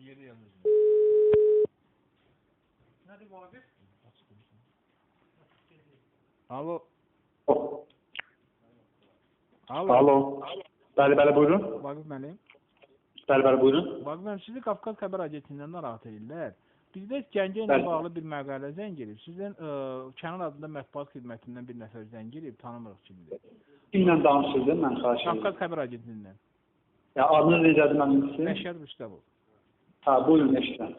Yeri yazırsın. Nədir Vaqif? Alo. Alo. Bəli, buyurun. Vaqif mənim. Bəli, buyurun. Vaqif mənim, sizi Qafqaz xəbər agentliyindən narahat edirlər. Bizdə Gəncə ilə bağlı bir məqalə zəng gelib. Sizdən Kənan adında mətbuat xidmətindən bir nəfər zəng gelib, tanımırıq kimdir. Kimlə danışırdın, mən xahiş edirəm. Qafqaz xəbər agentliyindən. Ya adınız necədir mənim isim? Məşhəd Rüstəvov. Ha, buyurun eşidirəm.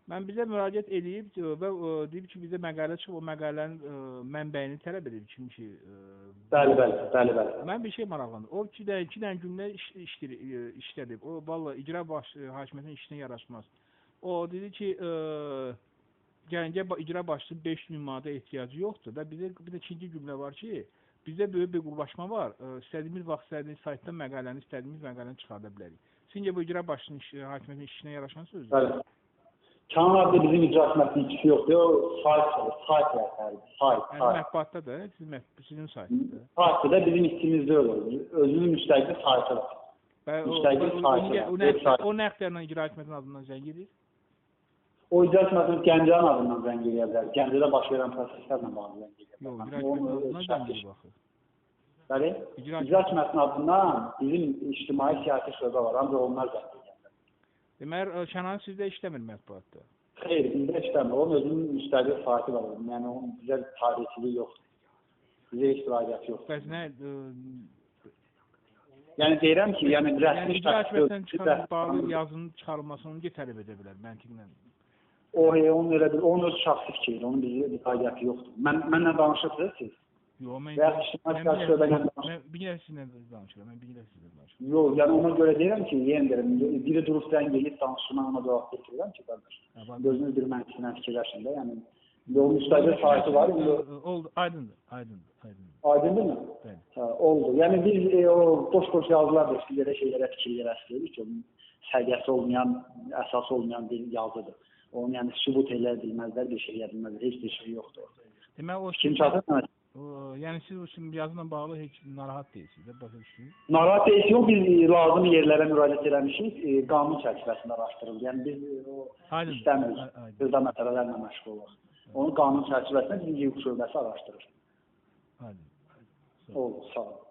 Mən bizə müraciət edib və deyib ki, bizə məqalə çıxıb, o məqalənin mənbəyini tələb edib kim ki. Bəli. Mən bir şey maraqlandım. O iki dənə gündə işlədib. O vallahi icra hakimiyyətinin işinə yaraşmaz. O dedi ki, Gəncə icra başçısı 500.000 manata ehtiyacı yoxdur və bizə bir də ikinci cümlə var ki, bizdə böyük bir qurlaşma var. İstədiyimiz vaxt, istədiyimiz saytdan məqaləni, istədiyimiz məqaləni çıxarda bilərik. Sizcə bu icra başçısının hakimiyyətinin işinə yaraşan sözdür? Bəli. Kənan adlı bizim icra hakimiyyətinin işi yoxdur. O sayt rəhbəridir. Sayt. Mətbuatda da, sizin saytında. Saytda da bizim işimizdə olur. Özünün müstəqil saytı var. Müstəqil saytı var. O nə ixtiyarla icra hakimiyyətinin adından zəng edir? O icra hakimiyyətinin Gəncənin adından zəng edə bilər. Gəncədə baş verən proseslərlə bağlı zəng edə bilər. Yox, icra hakimiyyətinin adından zəng edir baxır. Bəli. İcra hakimiyyətinin adından bizim ictimai siyasi şöbə var. Ancaq onlar zəng edir. Deməli, Kənan sizdə işləmir mətbuatda? Xeyr, bizdə işləmir. Onun özünün müstəqil saytı var. Yəni onun bizə tarihçiliyi yoxdur. Bizə heç bir aidiyyəti yoxdur. Bəs nə? Yəni deyirəm ki, yəni rəsmi icra hakimiyyətindən çıxarılıb bağlı yazının çıxarılmasını necə tələb edə bilər məntiqlə? Onun elə bir, onun öz şəxsi fikridir. Onun bizə bir aidiyyəti yoxdur. Mənlə danışırsınız siz? Yox, mən bilirəm sizinlə danışıram. Yox, yəni ona görə deyirəm ki, biri durub zəng edib danışma, ona cavab verirəm ki, qardaş. Gözünüz bir məntiqlə fikirləşin də, yəni o müstəqil saytı var. Oldu, aydındır. Aydındır mı? Oldu. Yəni biz o boş yazılar da sizlərə şeylərə fikir verəsiniz ki, onun səviyyəsi olmayan, əsası olmayan bir yazıdır. Onu yəni sübut elə bilməzlər, bir şey edilməzlər, heç bir şey yoxdur. Demək o kim çatır? Yəni siz o yazıyla bağlı heç narahat deyilsiniz də, başa düşdünüz? Narahat deyilsiniz, biz lazım yerlərə müraciət eləmişik, qanun çərçivəsində araşdırılır. Yəni biz o istəmirik, sözdə məsələlərlə məşğul olaq. Onu qanun çərçivəsində bizim hüquq şöbəsi araşdırır. Aydın. Oldu, sağ olun.